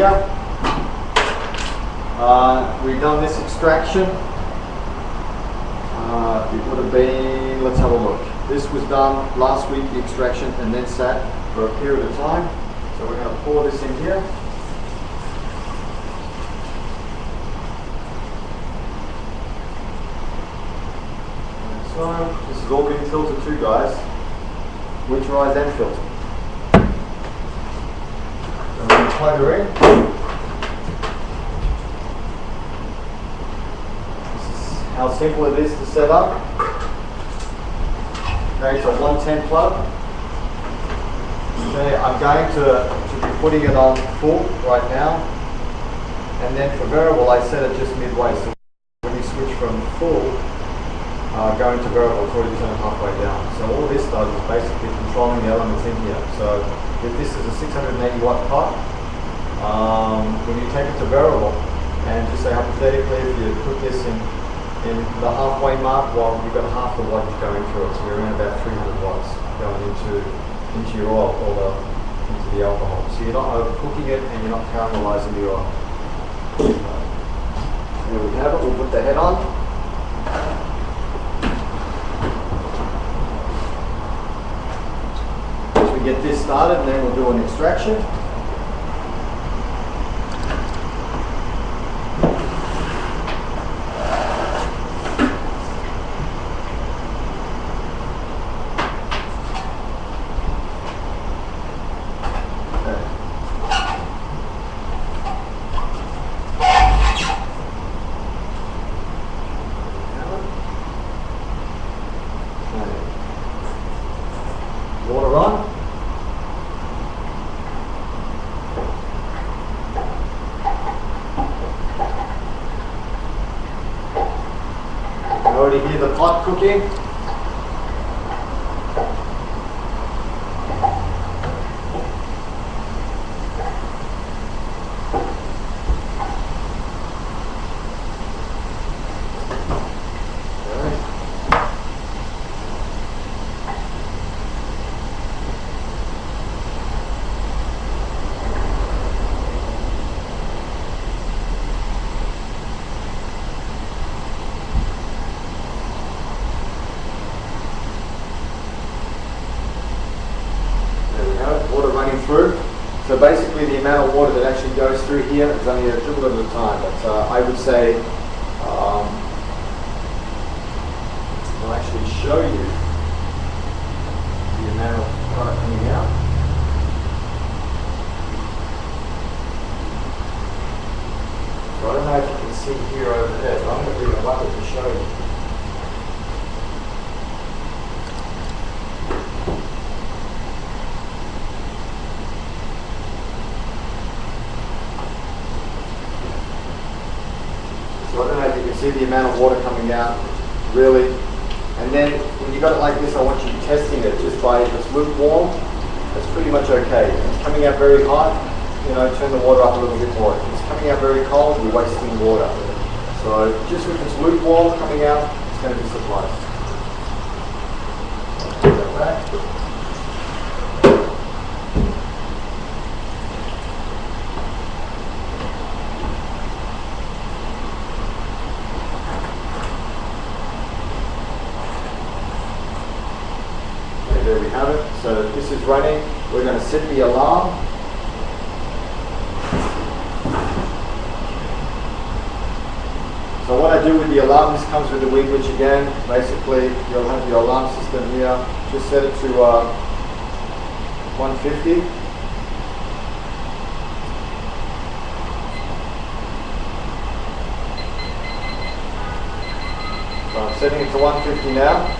here. We've done this extraction. It would have been, let's have a look. This was done last week, the extraction, and then sat for a period of time. So we're going to pour this in here. So this has all been filtered too, guys. Winterized and filtered. So we're going to plug her in. This is how simple it is to set up. Okay, so 110 plug. Okay, I'm going to be putting it on full right now. And then for variable, I set it just midway. So when you switch from full, going to variable, it's already turned halfway down. So all this does is basically controlling the elements in here. So if this is a 680 watt pot, when you take it to variable, and just say hypothetically, if you put this in the halfway mark, well, you've got half the wattage going through it, so you're around about 300 watts going into your oil or into the alcohol. So you're not overcooking it and you're not caramelizing the oil. There we have it. We'll put the head on. Get this started, and then we'll do an extraction. Water on. Already hear the pot cooking. Through. So basically the amount of water that actually goes through here is only a dribble at a time, but I would say I'll actually show you the amount of product coming out. So I don't know if you can see here over there, but I'm going to bring it up to show you. So I don't know if you can see the amount of water coming out, really. And then when you got it like this, I want you testing it just by, if it's lukewarm, it's pretty much okay. If it's coming out very hot, you know, turn the water up a little bit more. If it's coming out very cold, you're wasting water. So just if it's lukewarm coming out, it's going to be suffice. Put that back. There we have it. So this is running. We're going to set the alarm. So what I do with the alarm, this comes with the weed witch again. Basically, you'll have your alarm system here. Just set it to 150. So I'm setting it to 150 now.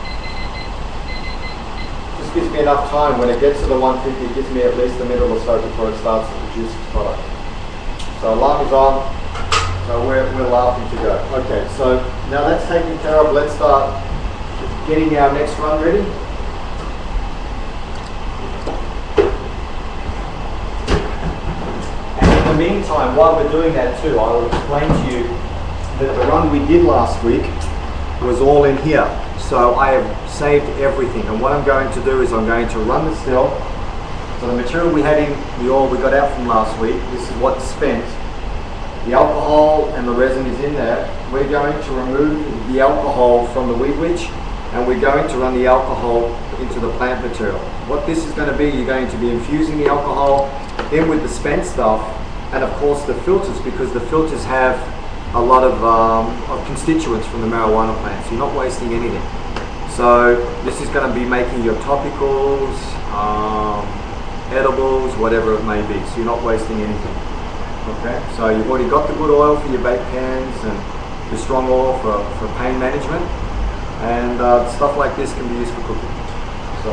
Gives me enough time. When it gets to the 150, it gives me at least a minute or so before it starts to produce its product. So alarm is on, so we're laughing to go. Okay, so now that's taken care of. Let's start getting our next run ready. And in the meantime, while we're doing that too, I will explain to you that the run we did last week was all in here. So I have saved everything, and what I'm going to do is I'm going to run the cell So the material we had in the oil we got out from last week, this is what's spent. The alcohol and the resin is in there. We're going to remove the alcohol from the weed witch, and we're going to run the alcohol into the plant material. What this is going to be, you're going to be infusing the alcohol in with the spent stuff, and of course the filters, because the filters have a lot of constituents from the marijuana plant, so you're not wasting anything. So this is going to be making your topicals, edibles, whatever it may be, so you're not wasting anything. Okay, so you've already got the good oil for your vape pens and your strong oil for pain management, and stuff like this can be used for cooking. So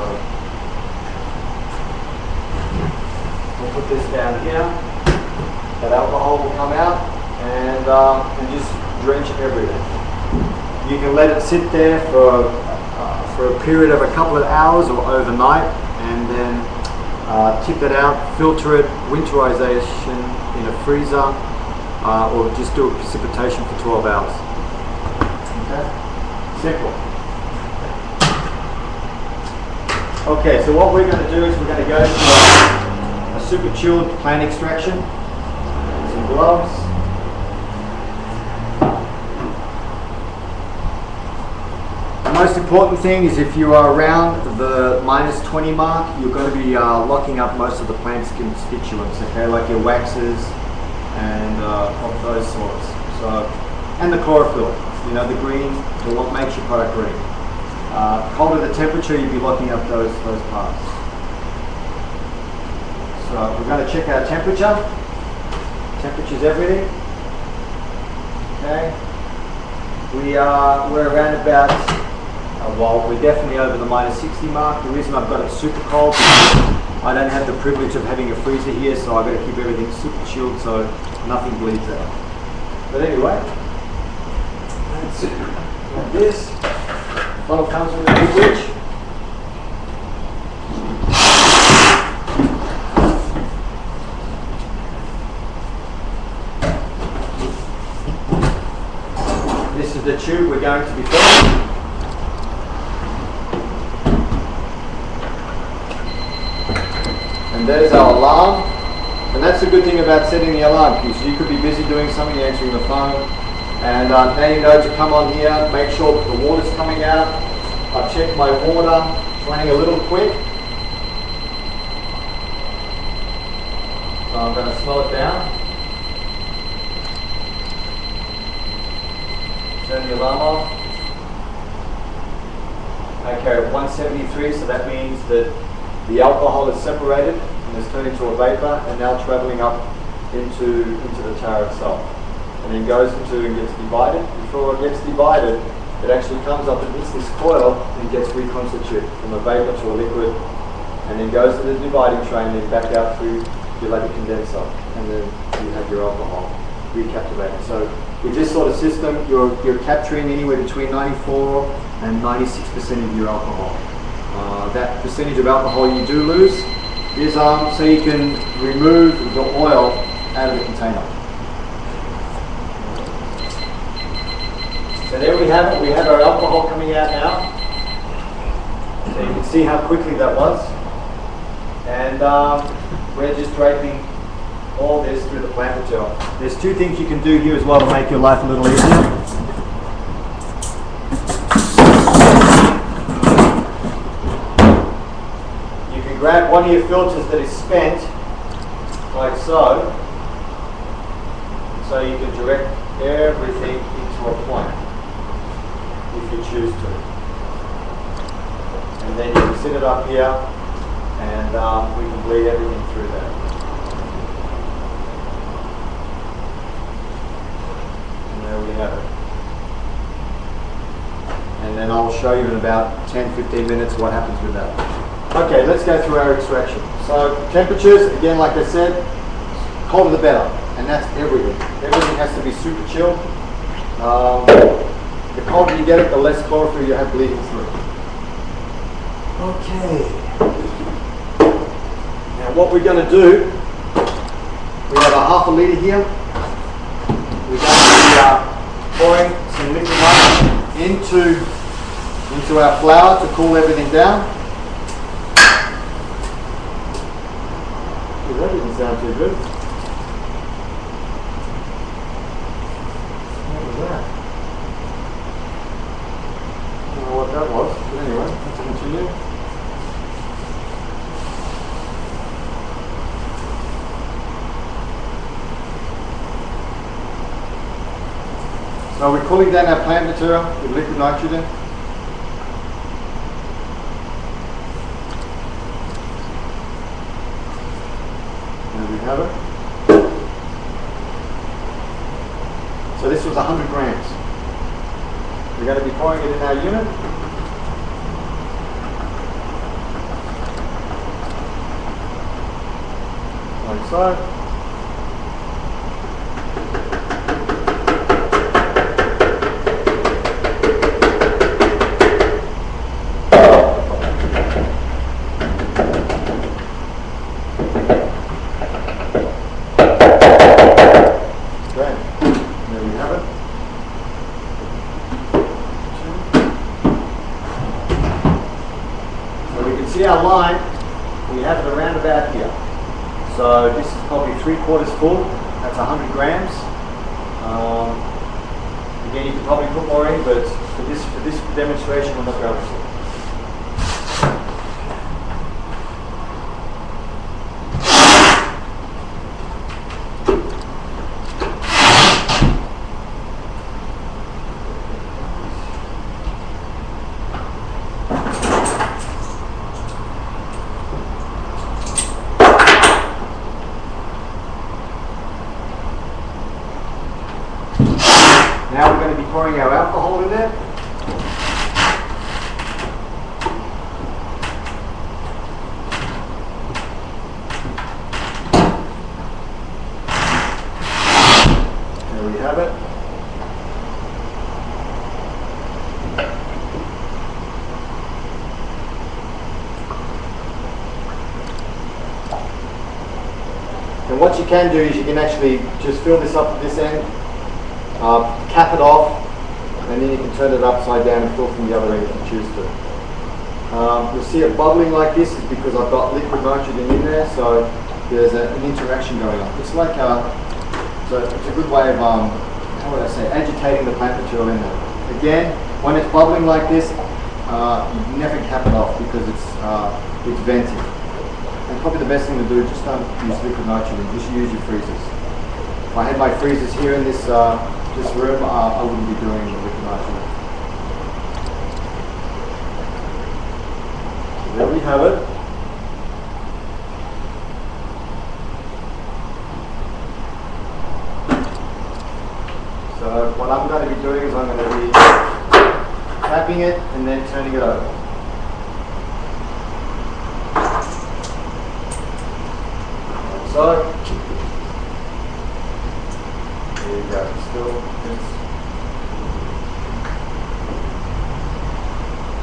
we'll put this down here. That alcohol will come out and just drench everything. You can let it sit there for a period of a couple of hours or overnight, and then tip it out, filter it, winterization in a freezer, or just do a precipitation for 12 hours. Okay? Simple. Okay, so what we're going to do is we're going to go to a super chilled plant extraction. Some gloves. The most important thing is if you are around the -20 mark, you're going to be locking up most of the plant's constituents, okay, like your waxes and of those sorts. So, and the chlorophyll, you know, the green, what makes your product green. Colder the temperature, you'll be locking up those parts. So we're going to check our temperature. Temperature's everything. Okay. We're around about. Well, we're definitely over the -60 mark. The reason I've got it super cold, I don't have the privilege of having a freezer here, so I've got to keep everything super chilled so nothing bleeds out. But anyway, that's it. Like this. Bottle comes with a big witch. This is the tube we're going to be filling. And there's our alarm, and that's the good thing about setting the alarm, because you could be busy doing something, answering the phone, and now you know to come on here, make sure that the water's coming out. I've checked my water, it's running a little quick, so I'm going to slow it down. Turn the alarm off. Okay, 173, so that means that the alcohol is separated and is turned into a vapor and now traveling up into the tar itself. And then goes into and gets divided. Before it gets divided, it actually comes up and hits this coil and gets reconstituted from a vapor to a liquid, and then goes to the dividing train and then back out through your lateral condenser, and then you have your alcohol recaptivated. So with this sort of system, you're capturing anywhere between 94 and 96% of your alcohol. That percentage of alcohol you do lose is so you can remove the oil out of the container. So there we have it. We have our alcohol coming out now. So you can see how quickly that was. And we're just draping all this through the plant material. There's two things you can do here as well to make your life a little easier. Grab one of your filters that is spent, like so, so you can direct everything into a point, if you choose to. And then you can sit it up here, and we can bleed everything through there. And there we have it. And then I'll show you in about 10-15 minutes what happens with that. Okay, let's go through our extraction. So temperatures, again, like I said, colder the better, and that's everything. Everything has to be super chilled. The colder you get it, the less chlorophyll you have bleeding through. Okay. Now what we're going to do, we have a ½ litre here. We're going to be pouring some liquid nitrogen into our flour to cool everything down. sound too good. What was that? I don't know what that was, but anyway, let's continue. So we're cooling down our plant material with liquid nitrogen. There we have it. So this was 100 grams. We're going to be pouring it in our unit. Like so. See our line, we have it around about here. So this is probably 3/4 full, that's 100 grams. Again, you could probably put more in, but for this demonstration, we're not going to. Now we're going to be pouring our alcohol in there. There we have it. And what you can do is you can actually just fill this up to this end. Cap it off, and then you can turn it upside down and fill from the other end if you choose to. You'll see it bubbling like this is because I've got liquid nitrogen in there, so there's an interaction going on. It's like it's a good way of, how would I say, agitating the plant material in there. Again, when it's bubbling like this, you never cap it off because it's venting. And probably the best thing to do is just don't use liquid nitrogen, just use your freezers. If I had my freezers here in this room, I wouldn't be doing the liquid nitrogen. So there we have it. So what I'm going to be doing is I'm going to be tapping it and then turning it over. Like so. There you go,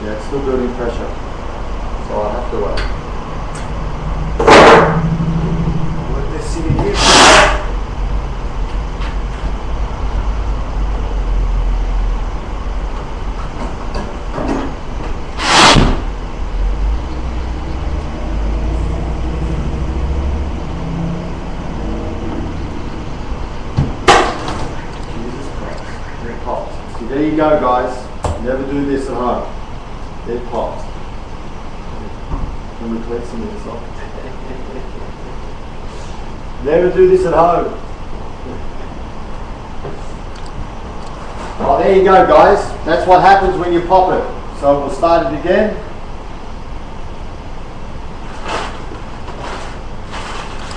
it's still building pressure, so I'll have to wait. I'll let this sit in here. There you go, guys. Never do this at home. They're popped. Can we collect some of this off? Never do this at home. Oh, there you go, guys. That's what happens when you pop it. So we'll start it again.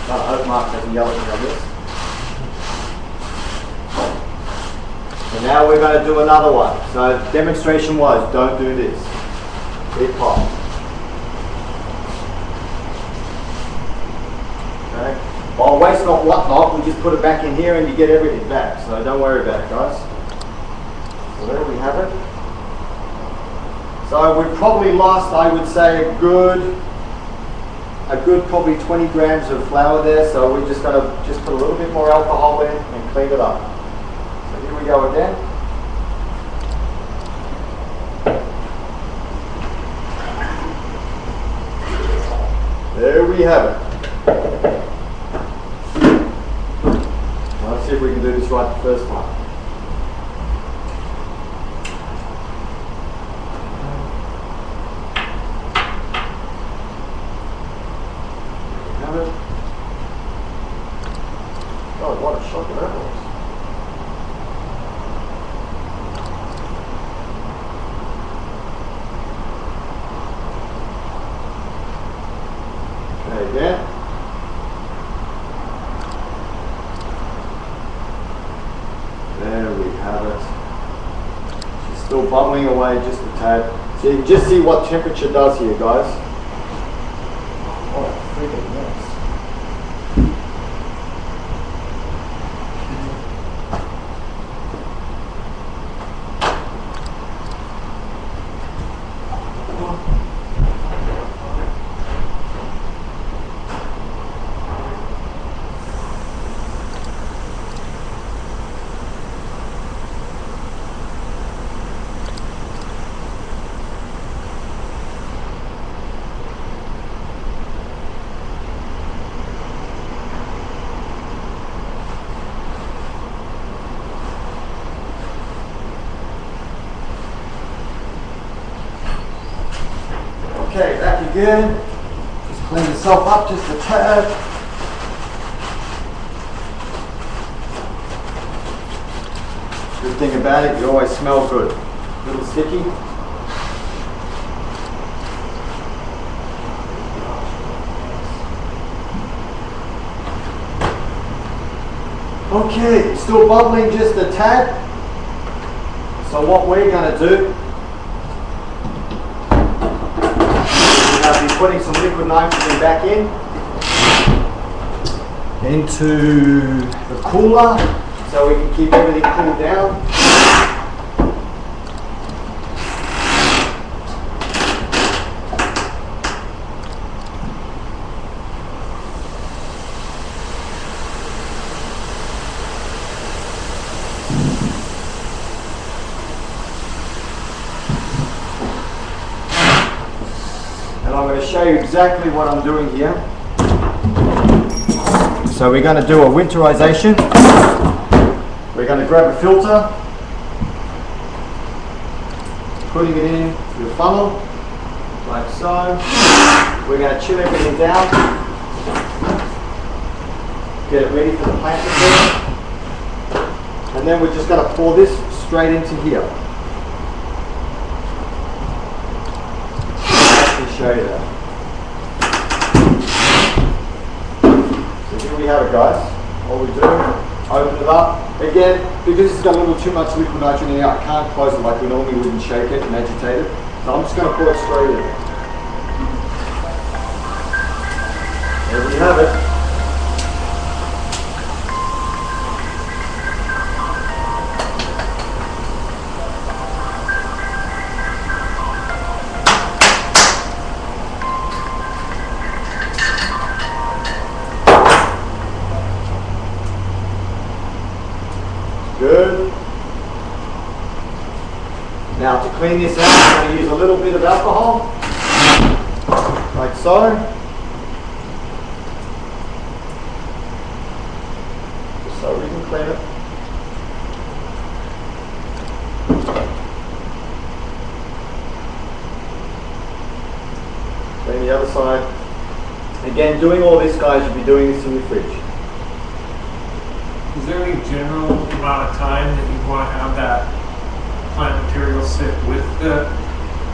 I hope Mark doesn't yell at me on this. And now we're going to do another one. So demonstration was, don't do this. It pops. Okay. While waste not whatnot, we just put it back in here and you get everything back. So don't worry about it, guys. So there we have it. So we've probably lost, I would say, a good probably 20 grams of flour there. So we're just going to just put a little bit more alcohol in and clean it up. So here we go again. There we have it. see if we can do this right the first time. Have it. God, what a shocker that was. Okay, again. There we have it. She's still bubbling away just a tad. So you can just see what temperature does here, guys. Oh, freaking mess. Okay, back again. Just clean yourself up just a tad. Good thing about it, you always smell good. A little sticky. Okay, still bubbling just a tad. So what we're going to do, I'll be putting some liquid nitrogen back into the cooler so we can keep everything cooled down. And I'm going to show you exactly what I'm doing here. So we're going to do a winterization. We're going to grab a filter, putting it in the funnel, like so. We're going to chill everything down, get it ready for the plant to fill. And then we're just going to pour this straight into here. Show you that. So here we have it, guys. All we do, open it up. Again, because it's got a little too much liquid nitrogen in here, I can't close it like we normally would and shake it and agitate it. So I'm just going to pour it straight in. There we have it. Good. Now to clean this out, I'm going to use a little bit of alcohol, like so. Just so we can clean it. Clean the other side. Again, doing all this, guys, you'll be doing this in your fridge. Is there any general amount of time that you want to have that plant material sit with the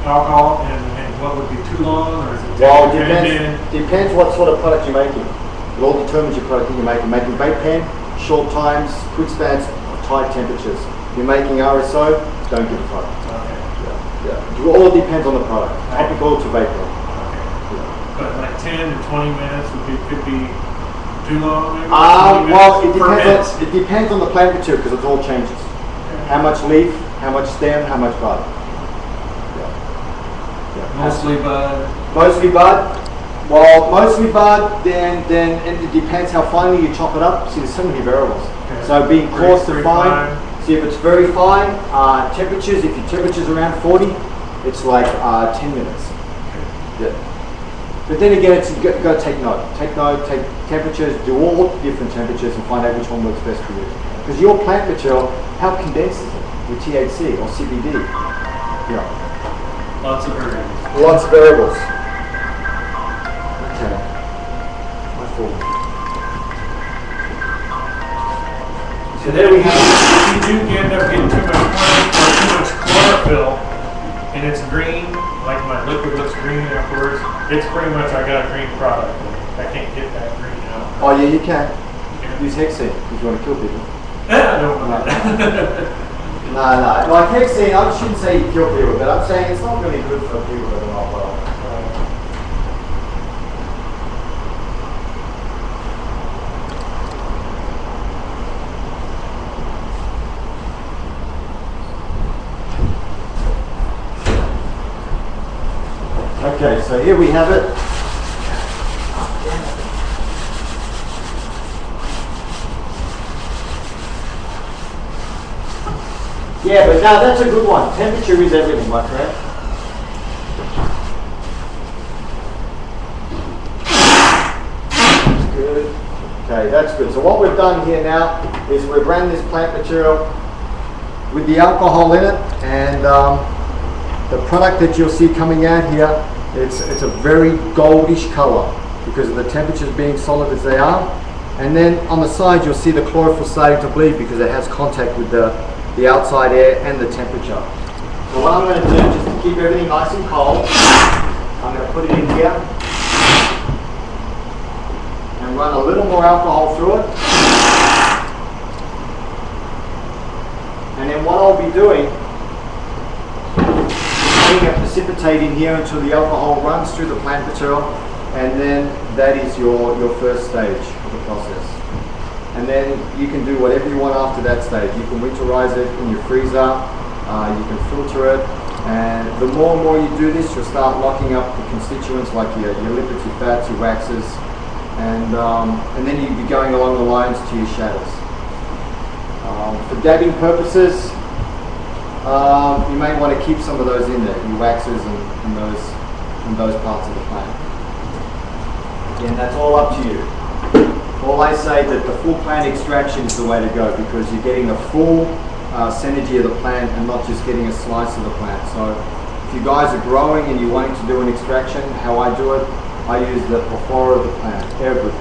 alcohol, and what would be too long, or is it Well, depends what sort of product you're making. It all determines your product that you're making. Making vape pen, short times, quick spans, tight temperatures. If you're making RSO, don't give a fuck. Okay. Yeah. It all depends on the product. Topical to vapor. Okay. Yeah. But like 10 to 20 minutes could be too long, maybe? Well, it depends on the plant material because it all changes. Okay. How much leaf, how much stem, how much bud. Yeah. Mostly bud. Mostly bud. Well, mostly bud, then and it depends how finely you chop it up. See, there's so many variables. Okay. So being coarse to fine. See, if it's very fine, temperatures, if your temperature's around 40, it's like 10 minutes. Okay. Yeah. But then again, you've got to take note. Take note, take temperatures, do all different temperatures and find out which one works best for you. Because your plant material, how condensed is it with THC or CBD? Yeah. Lots of variables. Lots of variables. Okay. My fault. So there we have it. If you do end up getting too much plant or too much chlorophyll and it's green, like my liquid looks green afterwards, it's pretty much I got a green product. I can't get that green out. Oh yeah, you can. Use hexane if you want to kill people. I don't want that. No. Like hexane, I shouldn't say you kill people, but I'm saying it's not really good for people that are not well. Okay, so here we have it. Yeah, but now that's a good one. Temperature is everything, my friend. Good. Okay, that's good. So what we've done here now is we've ran this plant material with the alcohol in it, and the product that you'll see coming out here, it's a very goldish color because of the temperatures being solid as they are. And then on the side you'll see the chlorophyll starting to bleed because it has contact with the outside air and the temperature. So what I'm going to do, just to keep everything nice and cold, I'm going to put it in here and run a little more alcohol through it. And then what I'll be doing, putting a precipitate in here until the alcohol runs through the plant material, and then that is your first stage of the process. And then you can do whatever you want after that stage. You can winterize it in your freezer, you can filter it, and the more and more you do this, you'll start locking up the constituents like your lipids, your fats, your waxes, and then you'll be going along the lines to your shatters. For dabbing purposes, you may want to keep some of those in there, your waxes and those parts of the plant. Again, that's all up to you. All I say that the full plant extraction is the way to go because you're getting the full synergy of the plant and not just getting a slice of the plant. So if you guys are growing and you're wanting to do an extraction, how I do it, I use the porphyra of the plant, everything.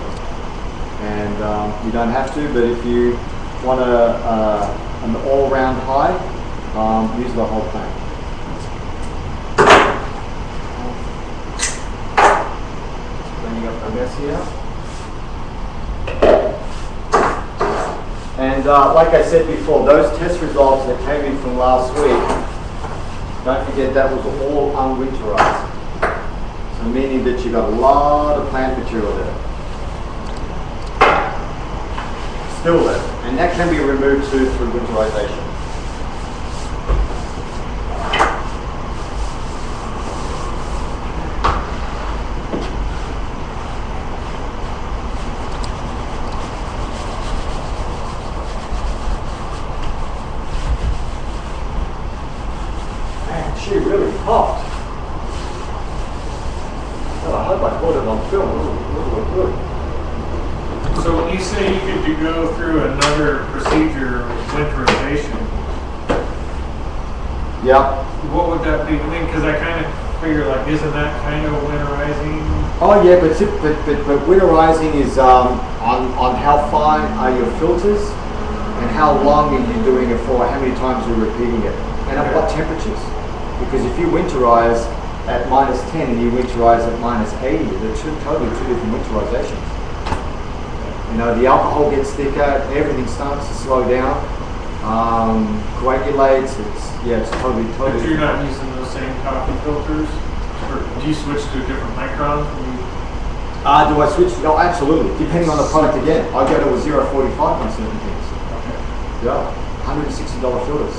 And you don't have to, but if you want an all-round high, use the whole plant. Just cleaning up the mess here. And like I said before, those test results that came in from last week, don't forget that was all unwinterized. So meaning that you got a lot of plant material there. Still there. And that can be removed too through winterization. She really popped. Well, I hope I caught it on film. It looked good. So when you say you could go through another procedure, winterization, Yeah. what would that be? I mean, because I kind of figure like, isn't that kind of winterizing? Oh yeah, but winterizing is on how fine are your filters and how long are you doing it for, how many times you're repeating it, and at what temperatures. Because if you winterize at -10 and you winterize at -80, they're totally two different winterizations. You know, the alcohol gets thicker, everything starts to slow down, coagulates. It's totally. But you're not using those same coffee filters, or do you switch to a different micron? Do I switch? No, absolutely. Depending on the product again, I go to a 0.45 on certain things. Okay. Yeah, $160 filters.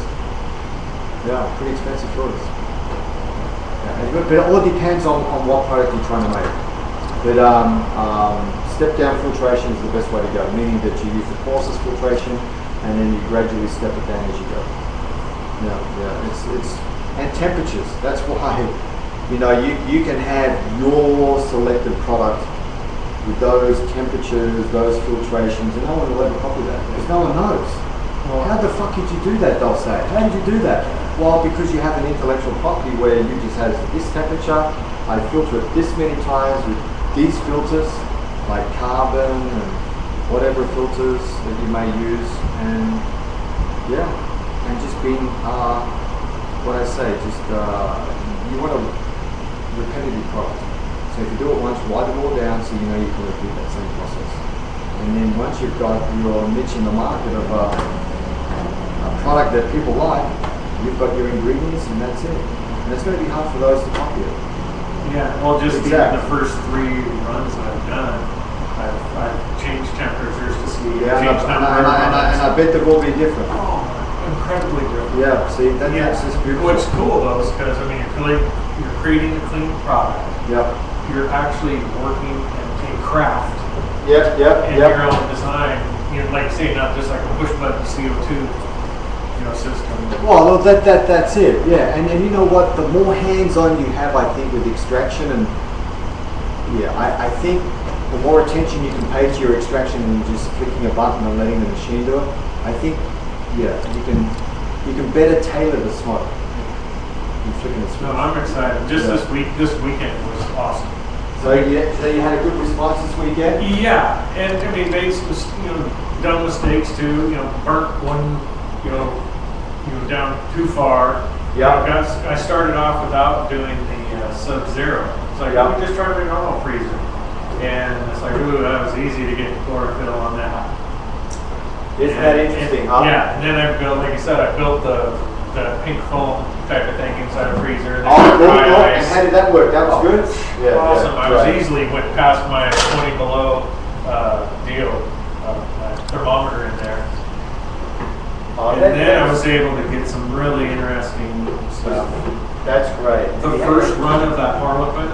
Yeah, pretty expensive filters. Yeah, but it all depends on what product you're trying to make. But step down filtration is the best way to go, meaning that you use the coarsest filtration and then you gradually step it down as you go. Yeah, it's and temperatures. That's why you know, you can have your selected product with those temperatures, those filtrations, and no one will ever copy that because no one knows. Well, how the fuck did you do that, they'll say. How did you do that? Well, because you have an intellectual property where you just have this temperature, I filter it this many times with these filters, like carbon and whatever filters that you may use, and yeah, and just being, what I say, just, you want a repetitive product. So if you do it once, write it all down so you know you can repeat that same process. And then once you've got your niche in the market of a product that people like, you've got your ingredients and that's it. And it's going to be hard for those to copy it. Yeah, well, just even the first 3 runs that I've done, I've changed temperatures to see. Yeah, and I bet they will be different. Oh, incredibly different. Yeah, see, that's just beautiful. What's cool though is because I mean you're creating a clean product. Yeah. You're actually working in craft. Yep. And your own design. You know, like say, not just like a push button CO2, system. Well, that's it. Yeah, and you know what? The more hands-on you have, I think, with extraction, and yeah, I think the more attention you can pay to your extraction than just clicking a button and letting the machine do it, I think, yeah, you can better tailor the smoke. No, I'm excited. Just this weekend was awesome. So you had a good response this weekend? Yeah, and I mean, made some, dumb mistakes too. Burnt one, down too far. Yeah. I started off without doing the Sub-Zero. It's like, we just tried the normal freezer. And it's like, ooh, that was easy to get chlorophyll on that. Isn't that interesting, huh? Yeah, and then I built, like you said, I built the pink foam type of thing inside a freezer. And and how did that work? That was good? Yeah, awesome. I was easily went past my 20 below deal, thermometer in there. And then I was able to get some really interesting stuff. That's great. The first run of that Harlequin,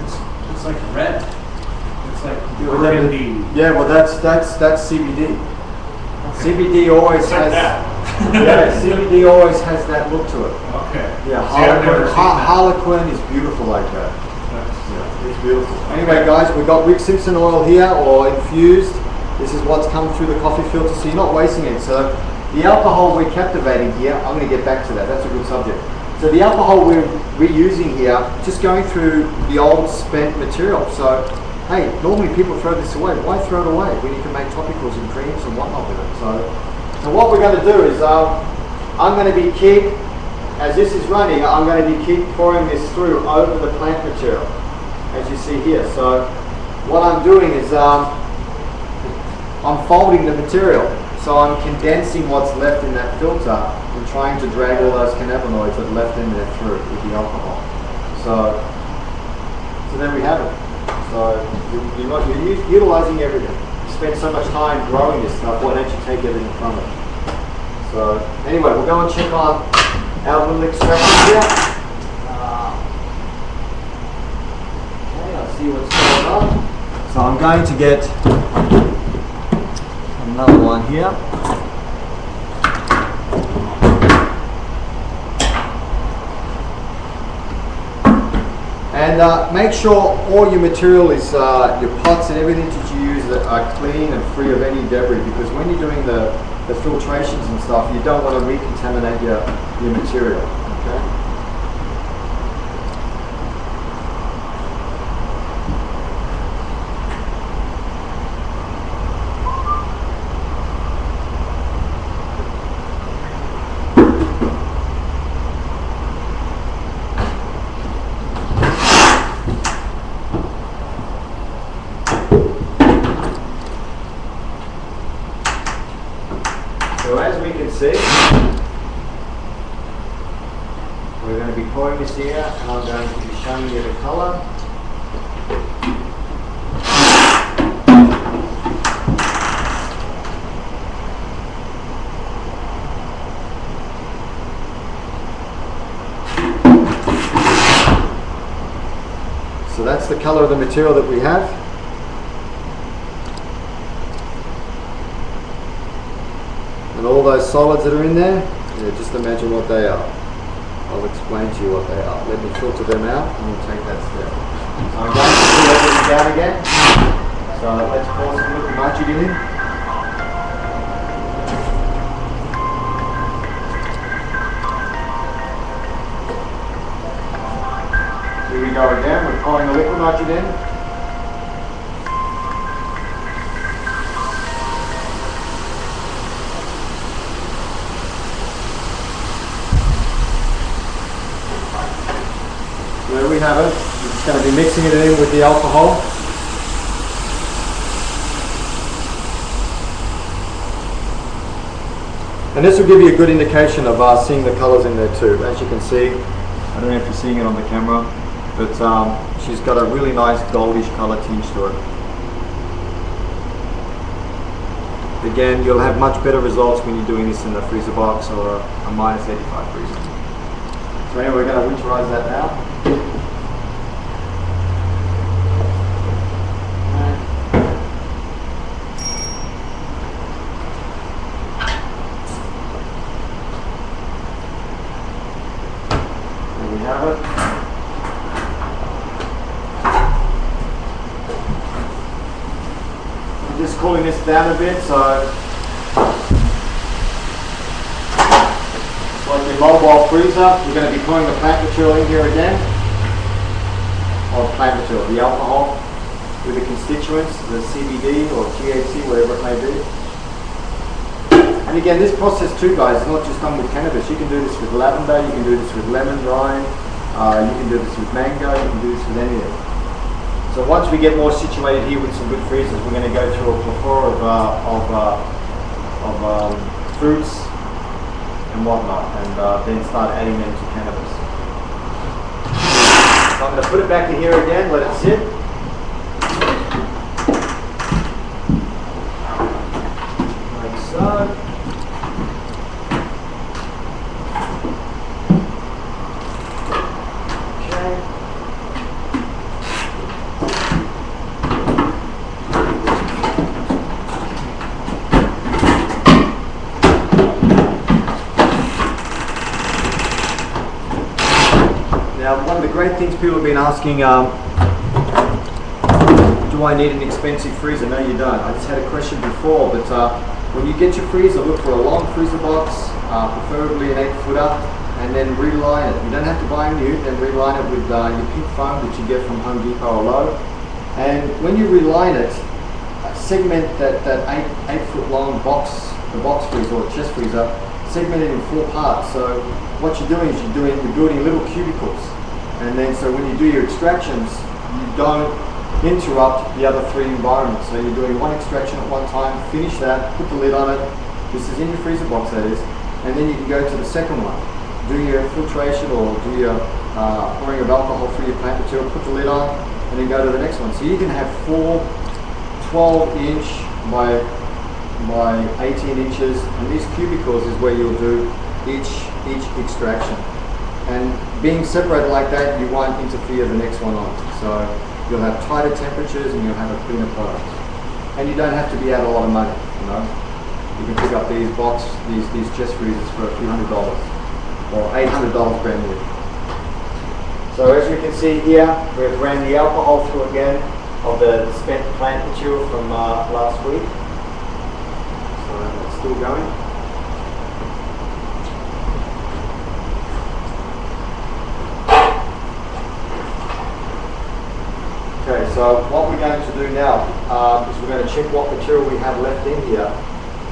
it's like red. It's like burgundy. Yeah, well that's CBD. Okay. CBD always has CBD always has that look to it. Okay. Yeah, Harlequin is beautiful like that. Yeah, it's beautiful. Anyway, guys, we've got Rick Simpson oil here, or infused. This is what's come through the coffee filter, so you're not wasting it. So the alcohol we're captivating here, I'm going to get back to that. That's a good subject. So the alcohol we're reusing here, just going through the old spent material. So, hey, normally people throw this away. Why throw it away when you can make topicals and creams and whatnot with it? So what we're going to do is, I'm going to be as this is running, I'm going to be pouring this through over the plant material, as you see here. So what I'm doing is, I'm folding the material. So I'm condensing what's left in that filter and trying to drag all those cannabinoids that are left in there through with the alcohol. So there we have it. So you're utilizing everything. You spend so much time growing this stuff, why don't you take everything from it? So anyway, we'll go and check on our little extraction here. Okay, I'll see what's going on. So I'm going to get another one here. And make sure all your material is, your pots and everything that you use are clean and free of any debris, because when you're doing the filtrations and stuff, you don't want to recontaminate your material. Okay? So as we can see, we're going to be pouring this here, and I'm going to be showing you the color. So that's the color of the material that we have. And all those solids that are in there, yeah, just imagine what they are. I'll explain to you what they are. Let me filter them out and we'll take that step. So I'm going to pull everything down again. So let's pour some liquid nitrogen in. Here we go again, we're pouring the liquid nitrogen in. There we have it. We're just going to be mixing it in with the alcohol. And this will give you a good indication of seeing the colours in there too. As you can see, I don't know if you're seeing it on the camera, but she's got a really nice goldish colour tinge to it. Again, you'll have much better results when you're doing this in the freezer box or a minus 85 freezer. So anyway, we're going to winterize that now. There we have it. I'm just cooling this down a bit, so like your mobile freezer, you're going to be pouring the plant material in here again, or plant material, the alcohol with the constituents, the CBD or THC, whatever it may be. And again, this process too, guys, is not just done with cannabis. You can do this with lavender, you can do this with lemon drying, you can do this with mango, you can do this with any of it. So once we get more situated here with some good freezers, we're going to go through a plethora of fruits and whatnot, and then start adding them to cannabis. So I'm going to put it back in here again, let it sit. Like so. Now, one of the great things people have been asking, do I need an expensive freezer? No, you don't. I just had a question before, but when you get your freezer, look for a long freezer box, preferably an 8-footer, and then reline it. You don't have to buy a new, then reline it with your pink foam that you get from Home Depot or Lowe's. And when you reline it, segment that 8-foot long box, the box freezer or chest freezer, segment it in 4 parts. So what you're doing is you're building little cubicles. And then so when you do your extractions, you don't interrupt the other 3 environments. So you're doing one extraction at one time, finish that, put the lid on it. This is in your freezer box, that is. And then you can go to the second one. Do your filtration or do your pouring of alcohol through your plant material, put the lid on, and then go to the next one. So you can have 4 12-inch by 18 inches, and these cubicles is where you'll do each extraction. And being separated like that, you won't interfere the next one on. So you'll have tighter temperatures and you'll have a cleaner product. And you don't have to be out a lot of money, you know. You can pick up these these chest freezers for a few $100 or $800 brand new. So as you can see here, we've ran the alcohol through again of the spent plant material from last week. So it's still going. Okay, so what we're going to do now is we're going to check what material we have left in here.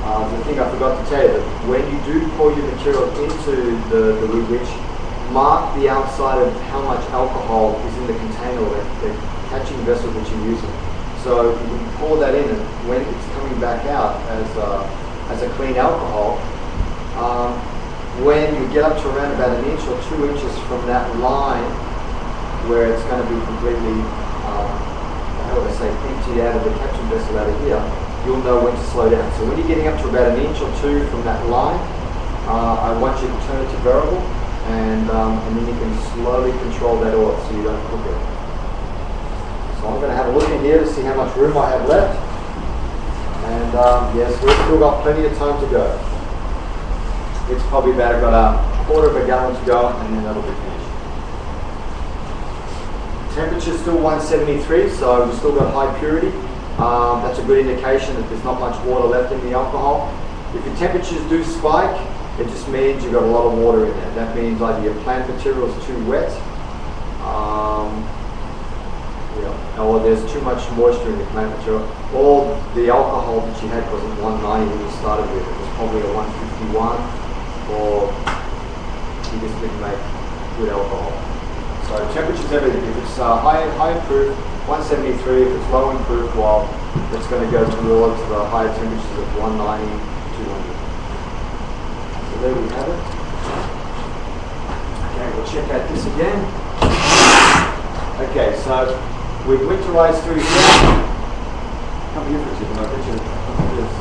The thing I forgot to tell you, that when you do pour your material into the lid witch, mark the outside of how much alcohol is in the container, the catching vessel that you're using. So you can pour that in, and when it's coming back out as a clean alcohol, when you get up to around about 1 inch or 2 inches from that line where it's going to be completely how would I say, emptied out of the catching vessel out of here, you'll know when to slow down. So when you're getting up to about 1 inch or 2 from that line, I want you to turn it to variable, and then you can slowly control that oil so you don't cook it. So I'm going to have a look in here to see how much room I have left. And yes, we've still got plenty of time to go. It's probably about, I've got quarter of a gallon to go, and then that'll be finished. Temperature's still 173, so we've still got high purity. That's a good indication that there's not much water left in the alcohol. If your temperatures do spike, it just means you've got a lot of water in there. That means either your plant material is too wet, or there's too much moisture in the plant material, or the alcohol that you had wasn't 190 when you started with. It was probably a 151, or you just didn't make good alcohol. So temperature's everything. If it's high proof, 173. If it's low in proof, well, it's going to go towards the higher temperatures of 190, 200. So there we have it. Okay, we'll check out this again. Okay, so we've winterized through here. Come here for a second, I'll get you. Yes.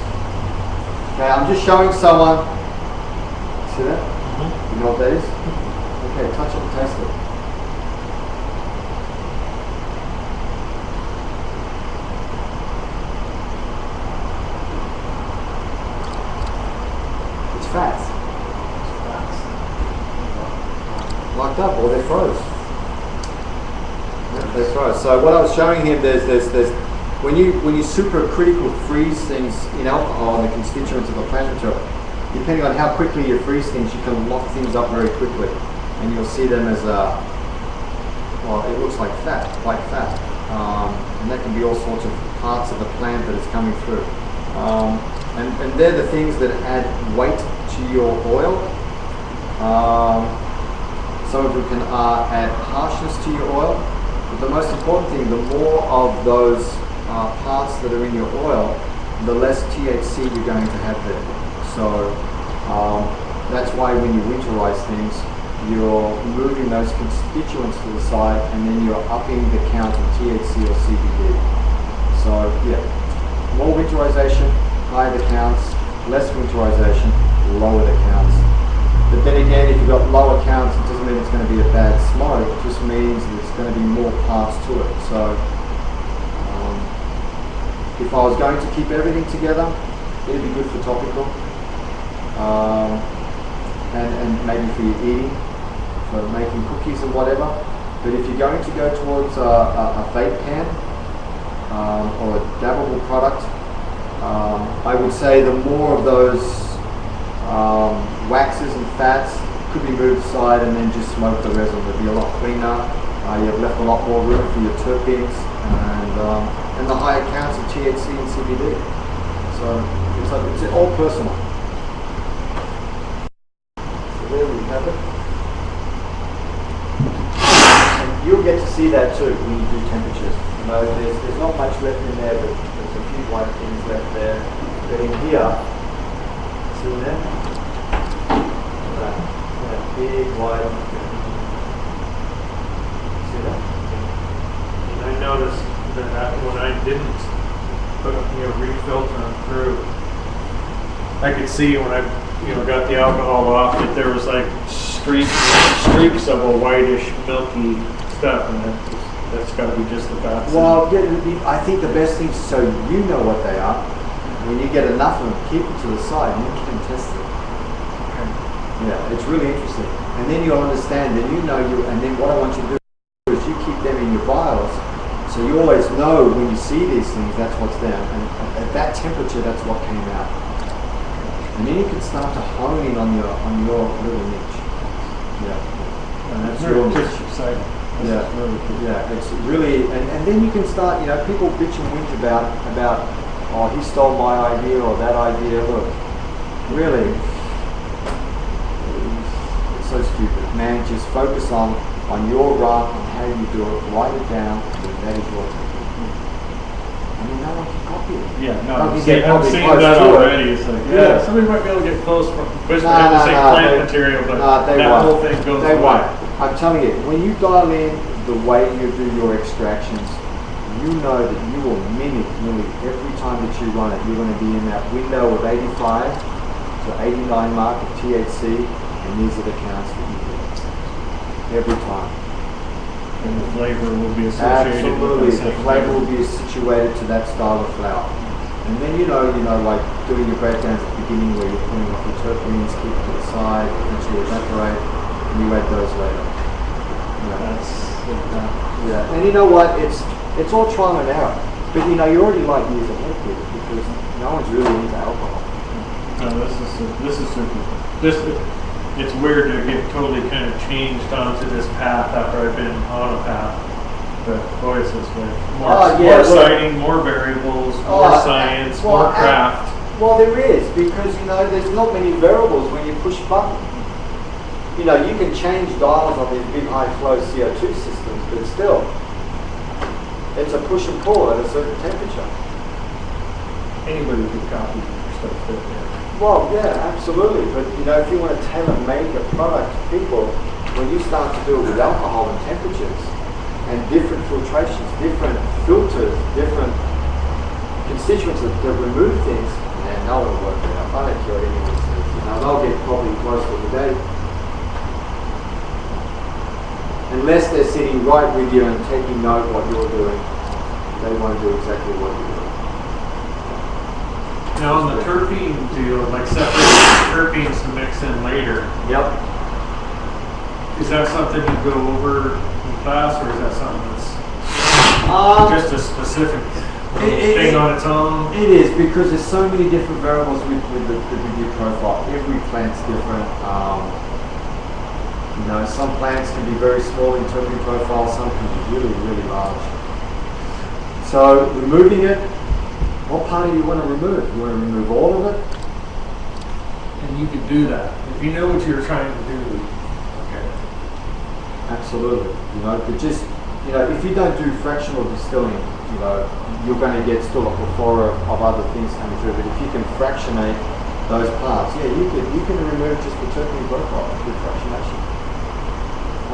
Okay, I'm just showing someone. See that? You know what that is? Okay, touch it and taste it. It's fats. Locked up, or they're froze. They froze. So what I was showing him, there's when you supercritical freeze things in alcohol and the constituents of the plant material, depending on how quickly you freeze things, you can lock things up very quickly, and you'll see them as well, it looks like fat, white fat, and that can be all sorts of parts of the plant that is coming through, and they're the things that add weight to your oil. Some of them can add harshness to your oil. But the most important thing, the more of those parts that are in your oil, the less THC you're going to have there. So that's why when you winterize things, you're moving those constituents to the side, and then you're upping the count of THC or CBD. So yeah, more winterization, higher the counts; less winterization, lower the counts. But then again, if you've got lower counts, it doesn't mean it's going to be a bad smoke. It just means there's going to be more parts to it. So if I was going to keep everything together, it'd be good for topical, and maybe for your eating, for making cookies or whatever. But if you're going to go towards a vape pen or a dabbable product, I would say the more of those waxes and fats could be moved aside and then just smoke the resin. It'll be a lot cleaner. You've left a lot more room for your terpenes and the higher counts of THC and CBD. So it's all personal. So there we have it. And you'll get to see that too when you do temperatures. You know, there's not much left in there, but there's a few white things left there. But in here, see there? That big white. See that? And I noticed that when I didn't put refilter them through, I could see when I got the alcohol off that there was like streaks of a whitish milky stuff, and that's got to be just the fat. Well, I think the best thing, so you know what they are. When you get enough of them, keep it to the side and you can test it. Yeah, it's really interesting. And then you'll understand, and and then what I want you to do is you keep them in your vials, so you always know when you see these things, that's what's there. And at that temperature, that's what came out. And then you can start to hone in on your little niche. Yeah. And that's your niche. Yeah, yeah, it's really, and then you can start, people bitch and whinge about, oh, he stole my idea or that idea. Look, really, it's so stupid. Man, just focus on your run, on how you do it, write it down, and that is your technique. I mean, no one can copy it. Yeah, no, I've seen that already. It's like, somebody might be able to get close from, especially the same plant material, but that whole thing goes away. They won't. I'm telling you, when you dial in the way you do your extractions, you know that you will mimic nearly every time that you run it. You're going to be in that window of 85 to 89 mark of THC, and these are the counts that you get every time. And the flavor will be associated. Absolutely, the flavor will be situated to that style of flower. And then like doing your breakdowns. beginning where you're putting off the terpenes, keep it to the side, eventually evaporate, and you add those later. Yeah. And you know what? It's all trial and error. But you know, you're already like years ahead with it because no one's really into alcohol. No, this is super. It's weird to get totally kind of changed onto this path after I've been on a path. But boy, it's this way. More exciting, more variables, more science, more craft. Well, there is, because you know, there's not many variables when you push a button. You know, you can change dials on these big high flow CO2 systems, but still, it's a push and pull at a certain temperature. Anybody could copy your stuff there. Well, yeah, absolutely. But you know, if you want to tailor make a product to people, when you start to do it with alcohol and temperatures and different filtrations, different filters, different constituents that remove things, man, no one will work it out. I don't care what anyone says. You know, they'll get probably close to the day. Unless they're sitting right with you and taking note what you're doing, they won't do exactly what you're doing. Now on the terpene deal, like separating terpenes to mix in later. Yep. Is that something you go over in class, or is that something that's just a specific thing on its own? It is, because there's so many different variables with the video profile. Every plant's different. You know, some plants can be very small in terpene profile, some can be really, really large. So removing it, what part do you want to remove? You want to remove all of it? And you can do that. If you know what you're trying to do. Okay. Absolutely. You know, but just, you know, if you don't do fractional distilling, you know, you're going to get still a plethora of other things coming through. But if you can fractionate those parts, yeah, you can remove just the terpene profile through fractionation.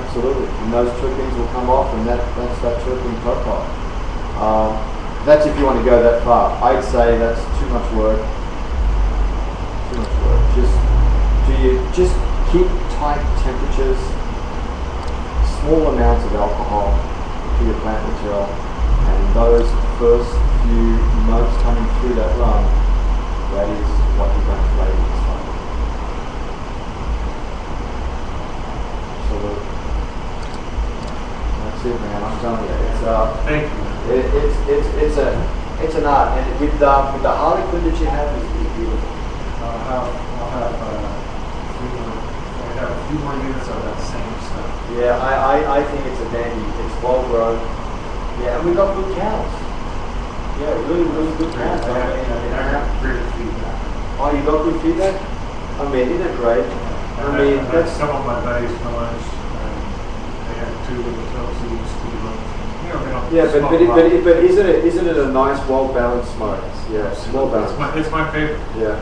Absolutely. And those terpenes will come off, and that's that terpene profile. That's if you want to go that far. I'd say that's too much work. Too much work. Just keep tight temperatures, small amounts of alcohol to your plant material, and those first few notes coming through that run, that is what you're going to flavor this time. Absolutely. That's it, man. I'm telling you, it's Thank you. It's an art, and with the harlequin that you have is beautiful. I'll have a few more units of that same stuff. Yeah, I think it's a dandy. It's well grown. Yeah, and we got good cows. Yeah, really good cows. I got great feedback. Oh, you got good feedback? I mean, isn't that great? I mean, that's some of my buddies for lunch. They had 2 little Chelseas, 2 little. Yeah, but isn't it a nice, well balanced smoke? Yeah, it's well balanced. It's my favorite. Yeah.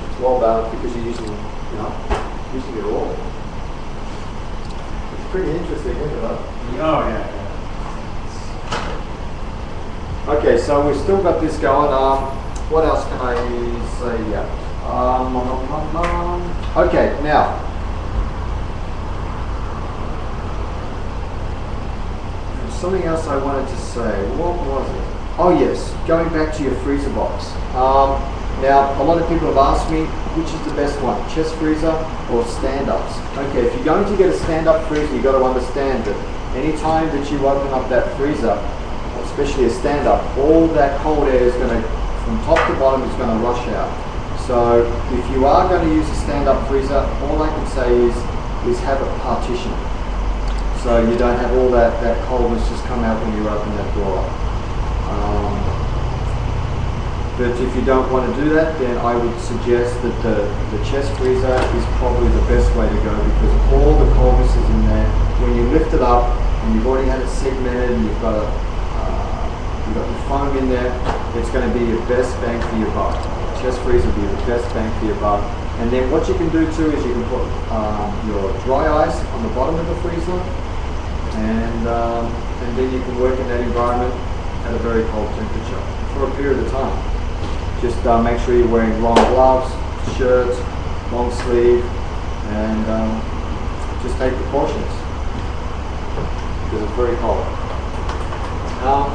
It's well balanced because you're using it all. It's pretty interesting, isn't it? Oh yeah. Okay, so we've still got this going. What else can I say? Yeah. Okay, now. Something else I wanted to say. What was it? Oh yes, going back to your freezer box. Now, a lot of people have asked me, which is the best one, chest freezer or stand-ups? Okay, if you're going to get a stand-up freezer, you've got to understand that any time that you open up that freezer, especially a stand-up, all that cold air is going to, from top to bottom, is going to rush out. So if you are going to use a stand-up freezer, all I can say is have it partitioned. So you don't have all that coldness just come out when you open that door up. But if you don't want to do that, then I would suggest that the chest freezer is probably the best way to go, because all the coldness is in there. When you lift it up and you've already had it segmented and you've got the foam in there, it's going to be your best bang for your buck. Chest freezer will be the best bang for your buck. And then what you can do too is you can put your dry ice on the bottom of the freezer, and then you can work in that environment at a very cold temperature for a period of time. Just make sure you're wearing long gloves, shirts, long sleeve, and just take precautions because it's very cold.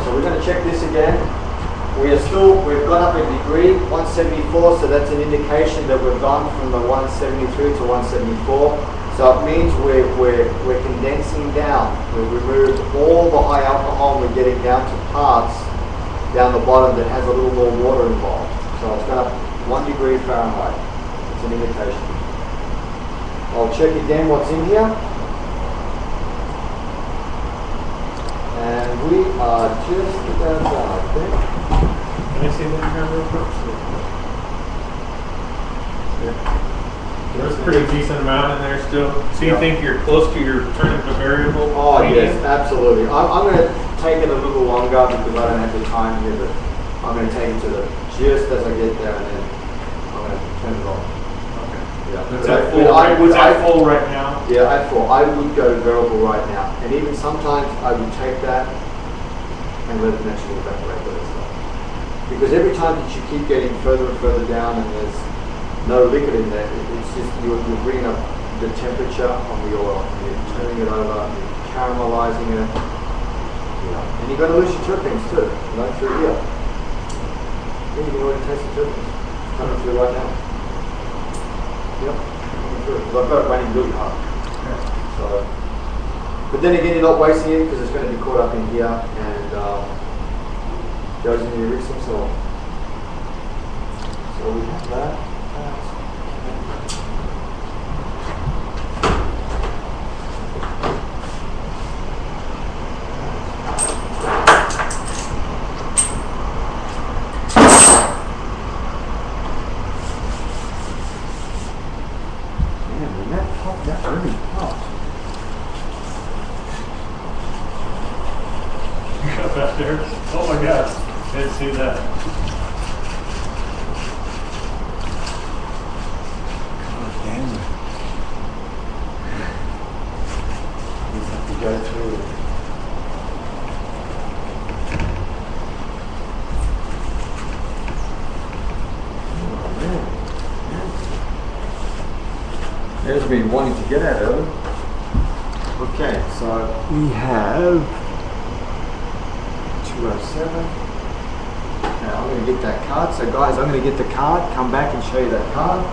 So we're going to check this again. we've gone up a degree, 174, so that's an indication that we've gone from the 173 to 174. So it means we're condensing down. We've removed all the high alcohol and we're getting down to parts down the bottom that has a little more water involved. So it's gone up 1 degree Fahrenheit. It's an indication. I'll check again what's in here. And we are just about done, I think. Can I see that here real quick? Yeah. There's a pretty decent amount in there still. So you think you're close to your turning to variable? Oh medium? yes, absolutely. I'm going to take it a little longer because I don't have the time here, but I'm going to take it to the just as I get there, and then I'm going to turn it on. Okay. Yeah. It's at full, right, full right now? Yeah, at full. I would go variable right now, and even sometimes I would take that and let it naturally evaporate with itself. Because every time that you keep getting further and further down, and there's no liquid in there, it's just you're bringing up the temperature on the oil, and you're turning it over, you're caramelizing it, and you're going to lose your terpenes too, through here. You can already taste the terpenes coming through right now. Yep, coming through. Because I've got it running really hard. Yeah. So, but then again, you're not wasting it because it's going to be caught up in here and goes into your rig soil. So we have that. That's really hot. Got that there? Oh my gosh, didn't see that. God damn it. You have to go through it. Oh man. There's been wanting to get at it. Okay, so we have 207. Now I'm going to get that card. So guys, I'm going to get the card, come back and show you that card.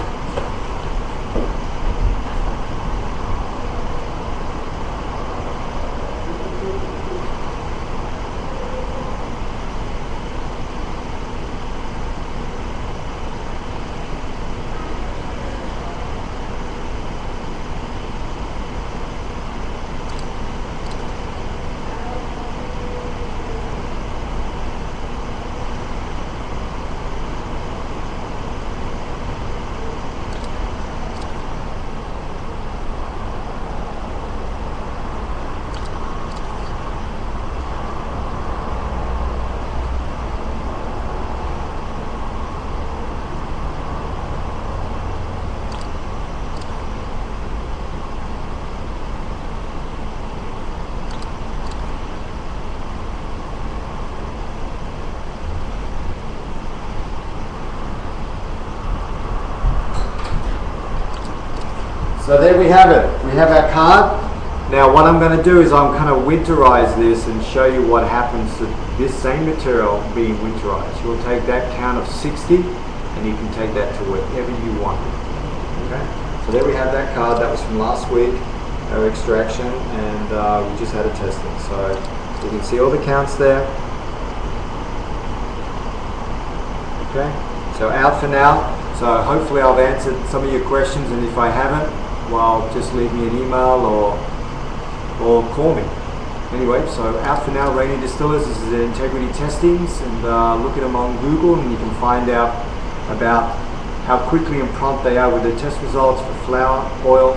So there we have it. We have our card. Now what I'm going to do is I'm kind of winterize this and show you what happens to this same material being winterized. You'll take that count of 60 and you can take that to wherever you want. Okay. So there we have that card. That was from last week, our extraction, and we just had a testing. So you can see all the counts there. Okay. So out for now. So hopefully I've answered some of your questions, and if I haven't, well, just leave me an email or call me. Anyway, so out for now, Rainy Distillers. This is the integrity testings, and look at them on Google, and you can find out about how quickly and prompt they are with their test results for flour, oil,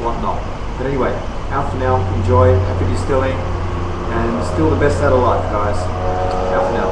whatnot. But anyway, out for now. Enjoy, happy distilling, and still the best out of life, guys. Out for now.